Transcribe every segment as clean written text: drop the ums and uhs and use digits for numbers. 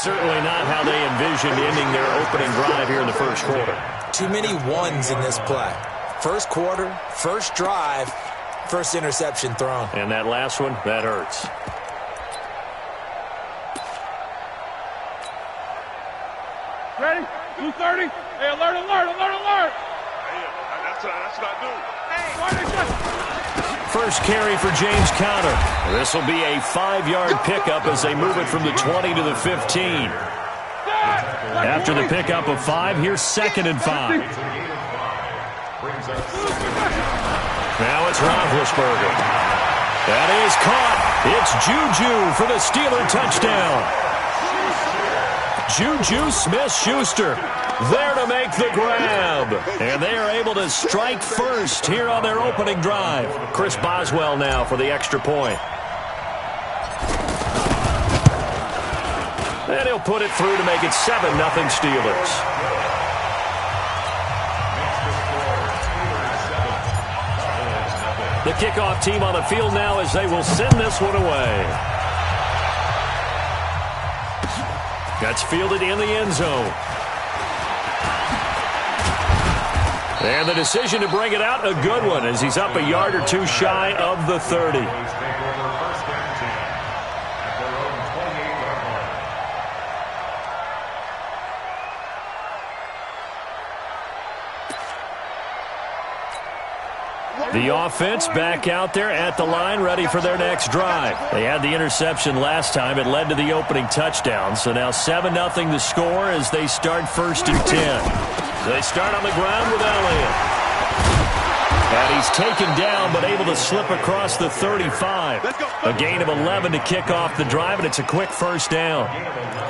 certainly not how they envisioned ending their opening drive here in the first quarter. Too many ones in this play. First quarter, first drive, first interception thrown. And that last one, that hurts. Ready? 230. Hey, alert, alert, alert, alert. Hey, that's what I do. First carry for James Conner. This will be a 5-yard pickup as they move it from the 20 to the 15. After the pickup of 5, here's 2nd and 5. Now it's Roethlisberger. That is caught. It's Juju for the Steeler touchdown. Juju Smith-Schuster there to make the grab. And they are able to strike first here on their opening drive. Chris Boswell now for the extra point. And he'll put it through to make it 7-0 Steelers. The kickoff team on the field now as they will send this one away. That's fielded in the end zone. And the decision to bring it out, a good one, as he's up a yard or two shy of the 30. The offense back out there at the line, ready for their next drive. They had the interception last time. It led to the opening touchdown. So now 7-0 the score as they start 1st and 10. They start on the ground with Elliott. And he's taken down, but able to slip across the 35. A gain of 11 to kick off the drive, and it's a quick first down.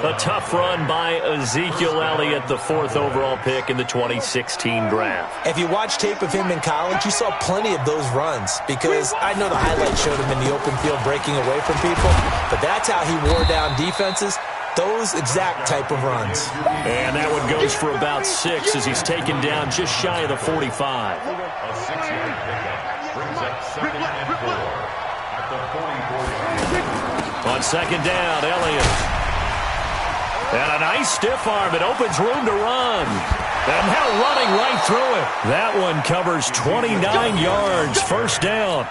A tough run by Ezekiel Elliott, the 4th overall pick in the 2016 draft. If you watch tape of him in college, you saw plenty of those runs, because I know the highlights showed him in the open field breaking away from people, but that's how he wore down defenses. Those exact type of runs. And that one goes for about 6 as he's taken down just shy of the 45. A 6-yard pickup brings up 2nd and 4 at the 44-yard line. On 2nd down, Elliott. And a nice stiff arm. It opens room to run. And now running right through it. That one covers 29 yards. First down.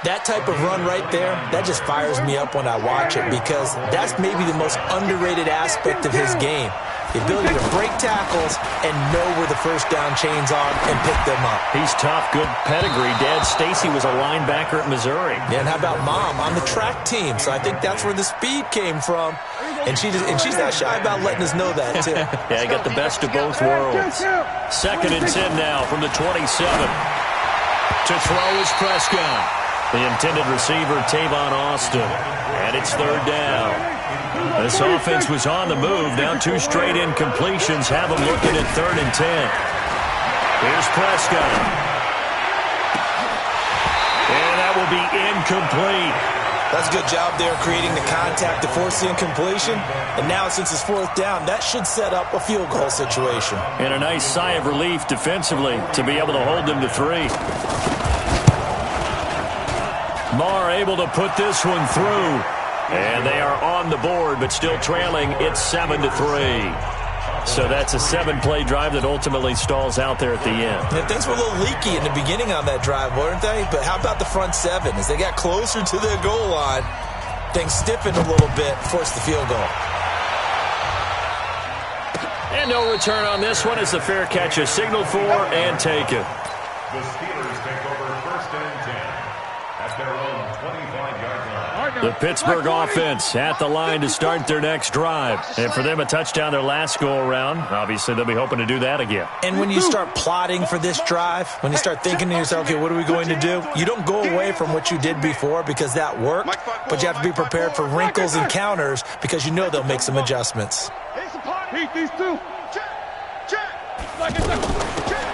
That type of run right there, that just fires me up when I watch it, because that's maybe the most underrated aspect of his game. The ability to break tackles and know where the first down chains are and pick them up. He's tough, good pedigree. Dad Stacy was a linebacker at Missouri. Yeah, and how about Mom on the track team? So I think that's where the speed came from. And she's not shy about letting us know that, too. Yeah, he got the best of both worlds. 2nd and 10 now from the 27. To throw is Prescott. The intended receiver, Tavon Austin. And it's 3rd down. This offense was on the move. Now 2 straight incompletions have them looking at 3rd and 10. Here's Prescott. And that will be incomplete. That's a good job there creating the contact to force the incompletion. And now since it's 4th down, that should set up a field goal situation. And a nice sigh of relief defensively to be able to hold them to 3. Marr able to put this one through. And they are on the board, but still trailing. It's 7-3. So that's a 7-play drive that ultimately stalls out there at the end. And things were a little leaky in the beginning on that drive, weren't they? But how about the front 7? As they got closer to the goal line, things stiffened a little bit, forced the field goal. And no return on this one as the fair catch is signaled for and taken. The Steelers take over 1st and 10 at their own 25-yard line. The Pittsburgh offense at the line to start their next drive. And for them, a touchdown their last go-around. Obviously, they'll be hoping to do that again. And when you start plotting for this drive, when you start thinking to yourself, okay, what are we going to do? You don't go away from what you did before because that worked, but you have to be prepared for wrinkles and counters because you know they'll make some adjustments. Beat these 2.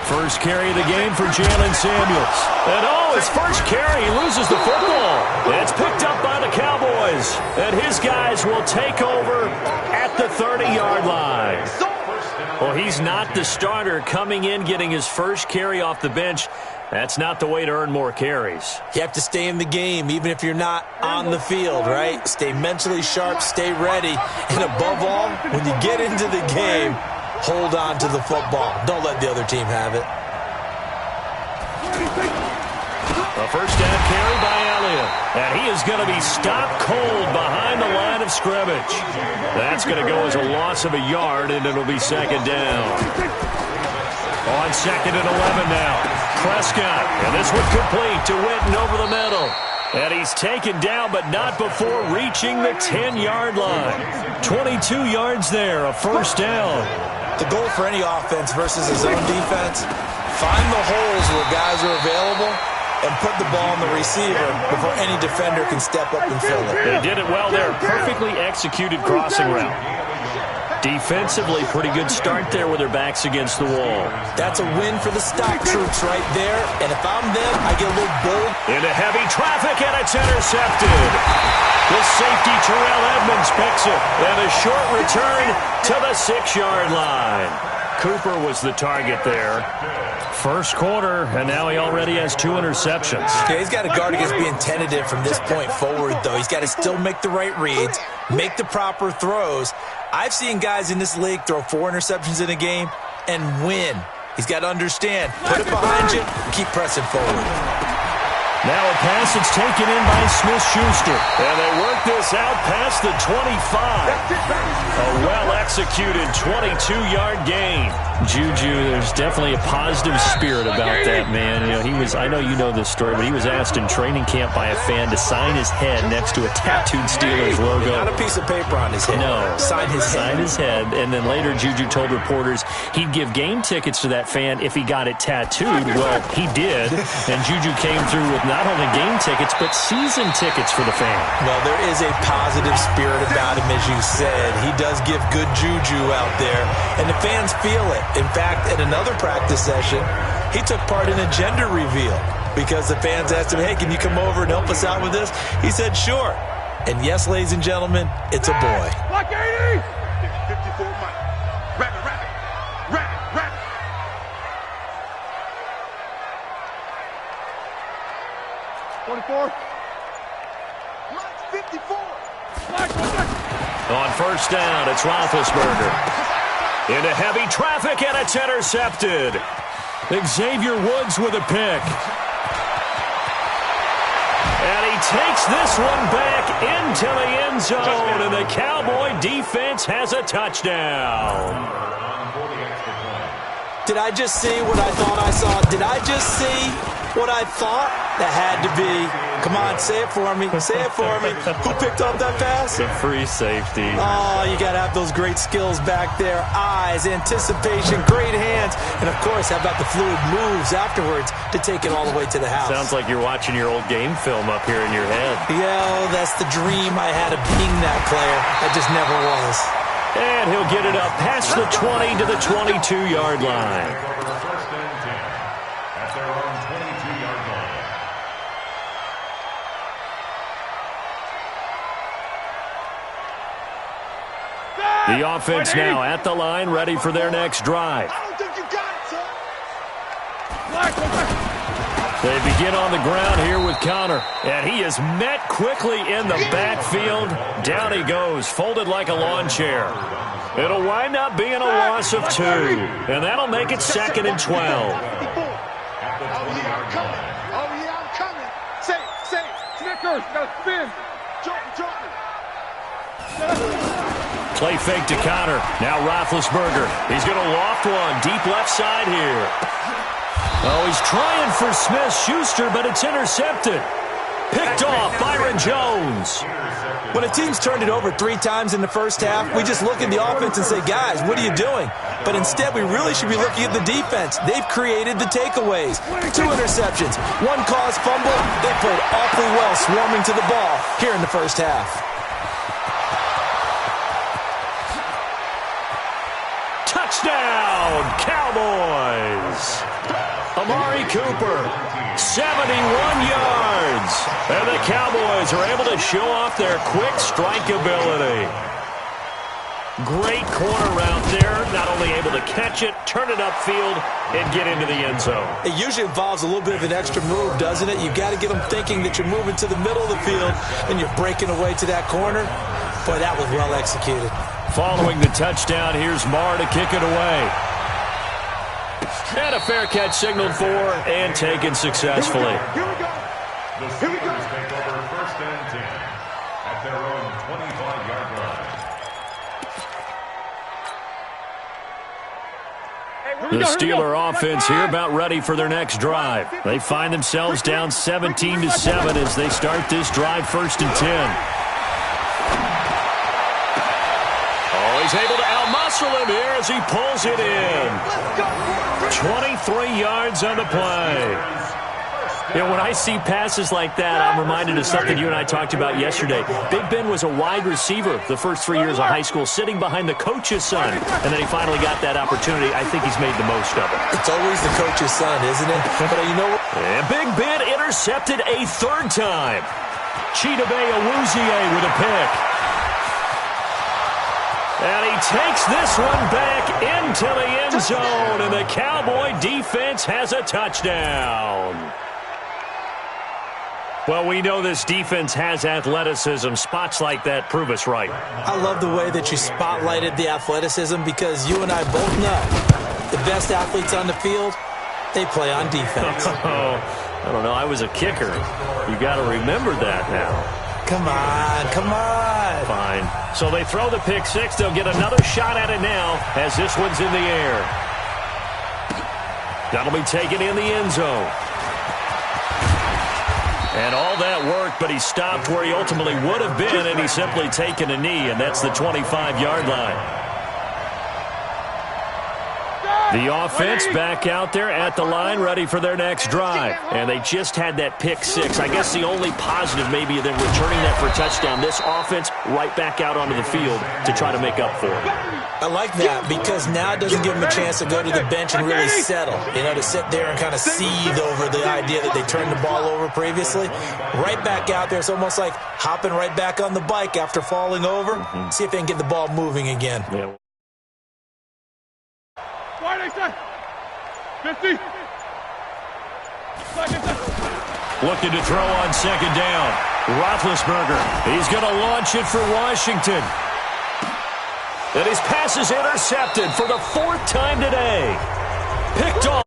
First carry of the game for Jalen Samuels. And his first carry, he loses the football. It's picked up by the Cowboys. And his guys will take over at the 30-yard line. Well, he's not the starter coming in, getting his first carry off the bench. That's not the way to earn more carries. You have to stay in the game, even if you're not on the field, right? Stay mentally sharp, stay ready, and above all, when you get into the game, hold on to the football. Don't let the other team have it. A first down carry by Elliott. And he is going to be stopped cold behind the line of scrimmage. That's going to go as a loss of a yard, and it'll be second down. On second and 11 now. Prescott, and this one complete to Witten over the middle. And he's taken down, but not before reaching the 10-yard line. 22 yards there, a first down. The goal for any offense versus his own defense, find the holes where guys are available and put the ball on the receiver before any defender can step up and fill it. They did it well there. Perfectly executed crossing route. Defensively, pretty good start there with their backs against the wall. That's a win for the stock troops right there. And if I'm them, I get a little bold. Into heavy traffic, and it's intercepted. The safety, Terrell Edmonds, picks it. And a short return to the 6-yard line. Cooper was the target there. First quarter, and now he already has 2 interceptions. Yeah, he's got to guard against being tentative from this point forward, though. He's got to still make the right reads, make the proper throws. I've seen guys in this league throw 4 interceptions in a game and win. He's got to understand, put it behind you, keep pressing forward. Now a pass that's taken in by Smith-Schuster. And they work this out past the 25. A well-executed 22-yard gain. Juju, there's definitely a positive spirit about that man. You know, I know you know this story, but he was asked in training camp by a fan to sign his head next to a tattooed Steelers logo. Not a piece of paper on his head. No. Sign his head. Sign his head. And then later Juju told reporters he'd give game tickets to that fan if he got it tattooed. Well, he did. And Juju came through with not only game tickets, but season tickets for the fan. Well, there is a positive spirit about him, as you said. He does give good juju out there, and the fans feel it. In fact, at another practice session, he took part in a gender reveal because the fans asked him, hey, can you come over and help us out with this? He said, sure. And yes, ladies and gentlemen, it's a boy. Block 80! 54 Mike. Rabbit. 24. Block 54. On first down, it's Roethlisberger. Into heavy traffic, and it's intercepted. Xavier Woods with a pick. And he takes this one back into the end zone, and the Cowboy defense has a touchdown. Did I just see what I thought I saw? Did I just see what I thought? That had to be. Come on, say it for me. Say it for me. Who picked up that pass? The free safety. Oh, you got to have those great skills back there. Eyes, anticipation, great hands. And, of course, how about the fluid moves afterwards to take it all the way to the house? Sounds like you're watching your old game film up here in your head. Yeah, that's the dream I had of being that player. I just never was. And he'll get it up past the 20 to the 22-yard line. First and 10 at their own 22-yard line. The offense now at the line, ready for their next drive. I don't think you got it, son. They begin on the ground here with Connor. And he is met quickly in the backfield. Down he goes, folded like a lawn chair. It'll wind up being a loss of 2. And that'll make it second and 12. Oh, yeah, I'm coming. Say, Snickers, got to spin. Jumping. Play fake to Connor. Now Roethlisberger. He's going to loft one deep left side here. Oh, he's trying for Smith-Schuster, but it's intercepted. Picked off Byron Jones. When a team's turned it over 3 times in the first half, we just look at the offense and say, guys, what are you doing? But instead, we really should be looking at the defense. They've created the takeaways. 2 interceptions, 1 caused fumble. They played awfully well swarming to the ball here in the first half. Touchdown, Cowboys! Amari Cooper, 71 yards. And the Cowboys are able to show off their quick strike ability. Great corner route there. Not only able to catch it, turn it upfield, and get into the end zone. It usually involves a little bit of an extra move, doesn't it? You've got to get them thinking that you're moving to the middle of the field and you're breaking away to that corner. Boy, that was well executed. Following the touchdown, here's Marr to kick it away. And a fair catch signaled for and taken successfully. Here we go. The Steelers take over 1st and 10 at their own 25-yard line. The Steeler offense here about ready for their next drive. They find themselves down 17-7 as they start this drive 1st and 10. Oh, he's able to outmuscle him here as he pulls it in. 23 yards on the play. You know, when I see passes like that, I'm reminded of something you and I talked about yesterday. Big Ben was a wide receiver the first 3 years of high school, sitting behind the coach's son, and then he finally got that opportunity. I think he's made the most of it. It's always the coach's son, isn't it? But you know what? And Big Ben intercepted a 3rd time. Chidobe Awuzie with a pick. And he takes this one back into the end zone, and the Cowboy defense has a touchdown. Well, we know this defense has athleticism. Spots like that prove us right. I love the way that you spotlighted the athleticism because you and I both know the best athletes on the field, they play on defense. Oh, I don't know. I was a kicker. You got to remember that now. Come on, come on. Fine. So they throw the pick six. They'll get another shot at it now as this one's in the air. That'll be taken in the end zone. And all that worked, but he stopped where he ultimately would have been, and he's simply taken a knee, and that's the 25-yard line. The offense back out there at the line, ready for their next drive. And they just had that pick six. I guess the only positive maybe of them returning that for a touchdown. This offense right back out onto the field to try to make up for it. I like that because now it doesn't give them a chance to go to the bench and really settle. You know, to sit there and kind of seethe over the idea that they turned the ball over previously. Right back out there. It's almost like hopping right back on the bike after falling over. See if they can get the ball moving again. Yeah. 50. Looking to throw on 2nd down. Roethlisberger. He's going to launch it for Washington. And his pass is intercepted for the 4th time today. Picked off.